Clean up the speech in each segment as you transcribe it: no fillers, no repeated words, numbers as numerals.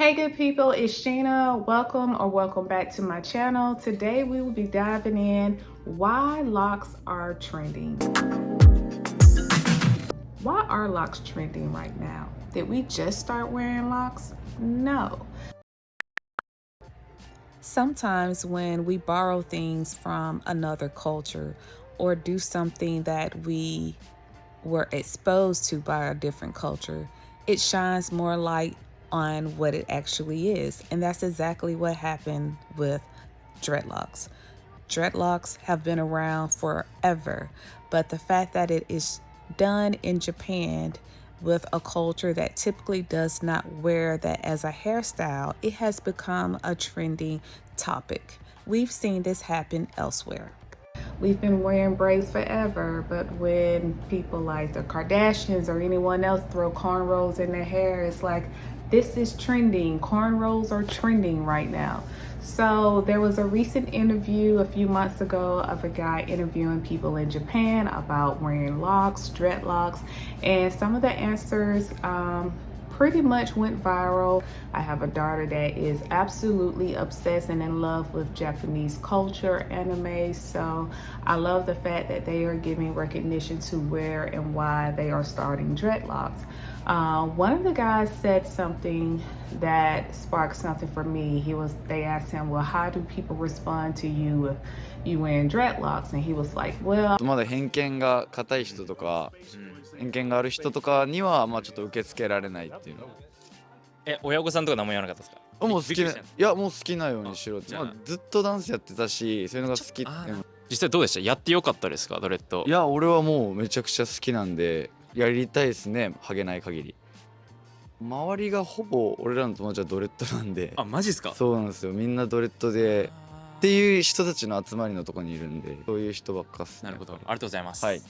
Hey good people, it's Sheena. Welcome back to my channel. Today we will be diving in why locks are trending. Why are locks trending right now? Did we just start wearing locks? No. Sometimes when we borrow things from another culture or do something that we were exposed to by a different culture, it shines more light on what it actually is. And that's exactly what happened with dreadlocks. Dreadlocks have been around forever, but the fact that it is done in Japan with a culture that typically does not wear that as a hairstyle, it has become a trending topic. We've seen this happen elsewhere. We've been wearing braids forever, but when people like the Kardashians or anyone else throw cornrows in their hair, it's like, this is trending. Cornrows are trending right now. So there was a recent interview a few months ago of a guy interviewing people in Japan about wearing locks, dreadlocks, and some of the answers pretty much went viral. I have a daughter that is absolutely obsessed and in love with Japanese culture, anime, so I love the fact that they are giving recognition to where and why they are starting dreadlocks. One of the guys said something that sparked something for me. They asked him, well, how do people respond to you wearing dreadlocks? And he was like, well, まだ偏見が硬い人とか、偏見がある人とかにはまあちょっと受け付けられないっていうの。親御さんとか何も言わなかったですか？もう好きな、いやもう好きなようにしろって、まあ、ずっとダンスやってたし、そういうのが好きって。実際どうでした？やってよかったですか？ドレッド。いや俺はもうめちゃくちゃ好きなんでやりたいですね、ハゲない限り。周りがほぼ俺らの友達はドレッドなんで。あ、マジですか？そうなんですよ、みんなドレッドでっていう人たちの集まりのとこにいるんで、そういう人ばっかっすね。なるほど、ありがとうございます。はい。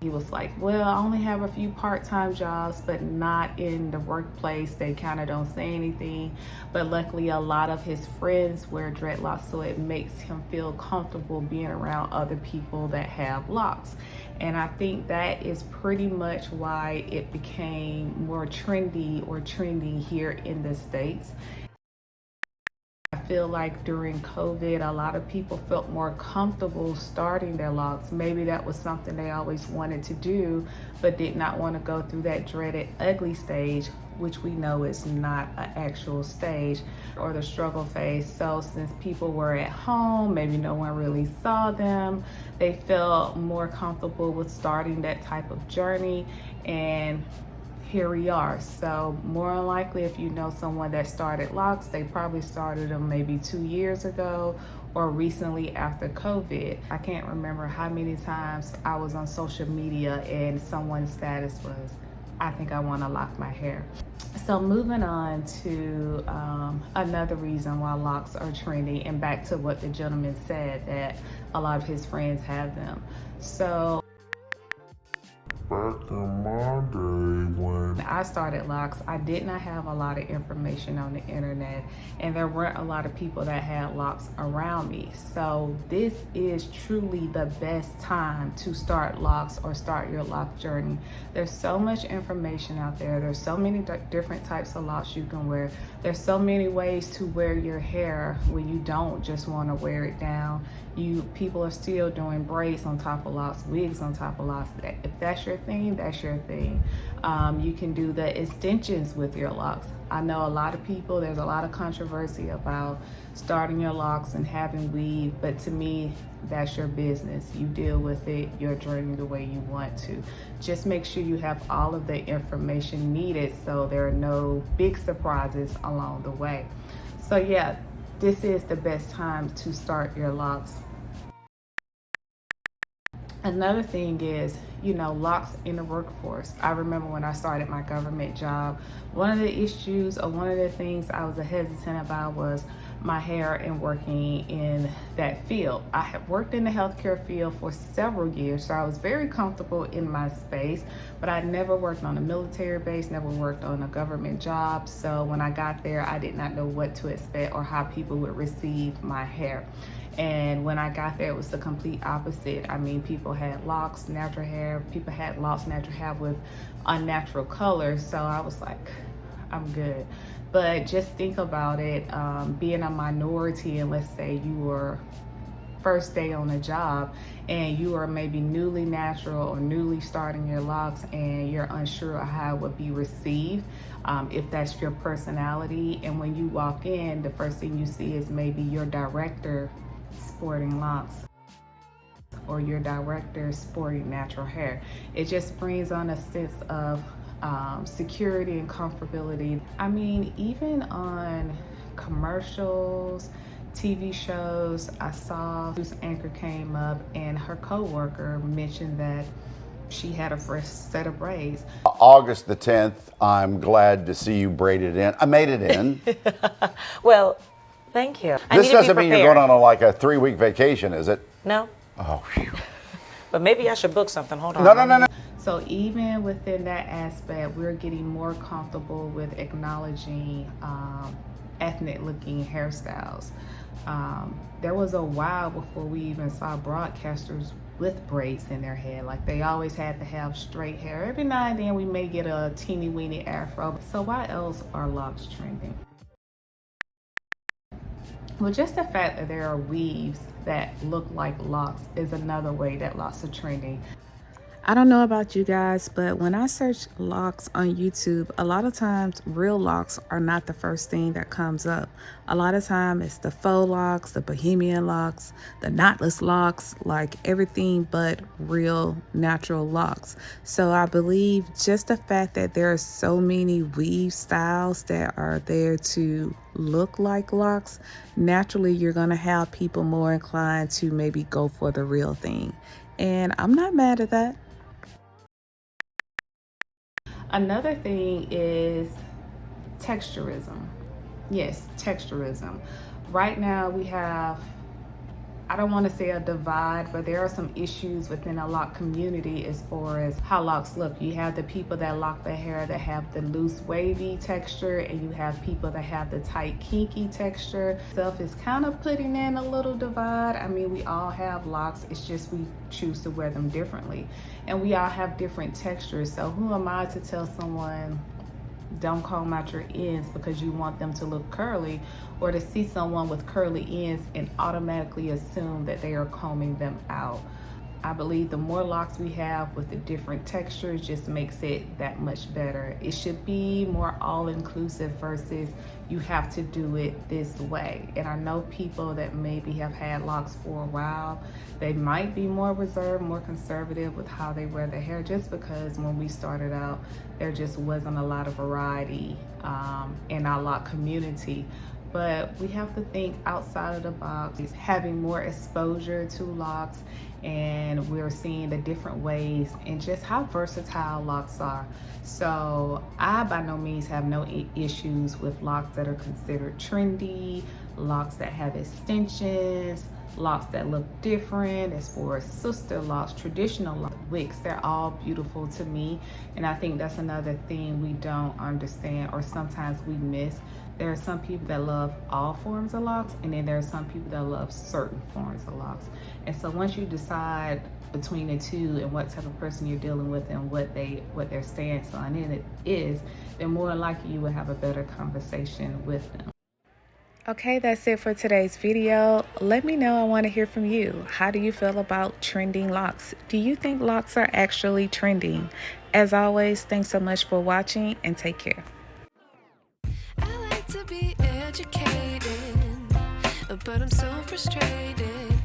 He was like, well, I only have a few part-time jobs, but not in the workplace. They kind of don't say anything. But luckily, a lot of his friends wear dreadlocks, so it makes him feel comfortable being around other people that have locks. And I think that is pretty much why it became more trendy or trending here in the States. I feel like during COVID, a lot of people felt more comfortable starting their locks. Maybe that was something they always wanted to do, but did not want to go through that dreaded ugly stage, which we know is not an actual stage, or the struggle phase. So since people were at home, maybe no one really saw them, they felt more comfortable with starting that type of journey, and here we are. So more than likely, if you know someone that started locks, they probably started them maybe 2 years ago or recently after COVID. I can't remember how many times I was on social media and someone's status was, I think I want to lock my hair. So moving on to another reason why locks are trending, and back to what the gentleman said, that a lot of his friends have them. So back in my day when I started locks, I did not have a lot of information on the internet, and there weren't a lot of people that had locks around me. So this is truly the best time to start locks or start your lock journey. There's so much information out there. There's so many different types of locks you can wear. There's so many ways to wear your hair when you don't just want to wear it down. People are still doing braids on top of locks, wigs on top of locks. If that's your thing, that's your thing. You can do the extensions with your locks. I know a lot of people, there's a lot of controversy about starting your locks and having weave, but to me, that's your business. You deal with it, your journey the way you want to. Just make sure you have all of the information needed so there are no big surprises along the way. So yeah, this is the best time to start your locks. Another thing is, locks in the workforce. I remember when I started my government job, one of the issues or one of the things I was hesitant about was my hair and working in that field. I had worked in the healthcare field for several years, so I was very comfortable in my space, but I never worked on a military base, never worked on a government job. So when I got there, I did not know what to expect or how people would receive my hair. And when I got there, it was the complete opposite. I mean, people had locks, natural hair. People had locks, natural hair with unnatural colors. So I was like, I'm good. But just think about it, being a minority, and let's say you were first day on a job and you are maybe newly natural or newly starting your locks and you're unsure of how it would be received, if that's your personality. And when you walk in, the first thing you see is maybe your director sporting locks or your director sporting natural hair. It just brings on a sense of security and comfortability. I mean, even on commercials, TV shows, I saw this anchor came up and her coworker mentioned that she had a fresh set of braids. August the 10th, I'm glad to see you braided in. I made it in. Well, thank you. This doesn't mean you're going on like a 3-week vacation, is it? No. Oh, phew. But maybe I should book something. Hold on. No. So even within that aspect, we're getting more comfortable with acknowledging ethnic looking hairstyles. There was a while before we even saw broadcasters with braids in their head. Like, they always had to have straight hair. Every now and then we may get a teeny weeny afro. So why else are locks trending? Well, just the fact that there are weaves that look like locks is another way that locks are trending. I don't know about you guys, but when I search locks on YouTube, a lot of times real locks are not the first thing that comes up. A lot of time it's the faux locks, the bohemian locks, the knotless locks, like everything but real natural locks. So I believe just the fact that there are so many weave styles that are there to look like locks, naturally you're going to have people more inclined to maybe go for the real thing. And I'm not mad at that. Another thing is texturism. Yes, texturism. Right now we have, I don't want to say a divide, but there are some issues within a lock community as far as how locks look. You have the people that lock their hair that have the loose wavy texture, and you have people that have the tight kinky texture. Stuff is kind of putting in a little divide. I mean, we all have locks, it's just we choose to wear them differently. And we all have different textures. So who am I to tell someone don't comb out your ends because you want them to look curly, or to see someone with curly ends and automatically assume that they are combing them out? I believe the more locks we have with the different textures just makes it that much better. It should be more all-inclusive versus you have to do it this way. And I know people that maybe have had locks for a while, they might be more reserved, more conservative with how they wear their hair, just because when we started out, there just wasn't a lot of variety in our lock community. But we have to think outside of the box, having more exposure to locks, and we're seeing the different ways and just how versatile locks are. So I by no means have no issues with locks that are considered trendy, locks that have extensions, locks that look different, as far as sister locks, traditional locks, wigs. They're all beautiful to me. And I think that's another thing we don't understand, or sometimes we miss. There are some people that love all forms of locks, and then there are some people that love certain forms of locks. And so once you decide between the two and what type of person you're dealing with and what their stance on it is, then more likely you will have a better conversation with them. Okay, that's it for today's video. Let me know, I want to hear from you. How do you feel about trending locks? Do you think locks are actually trending? As always, thanks so much for watching, and take care. To be educated, but I'm so frustrated.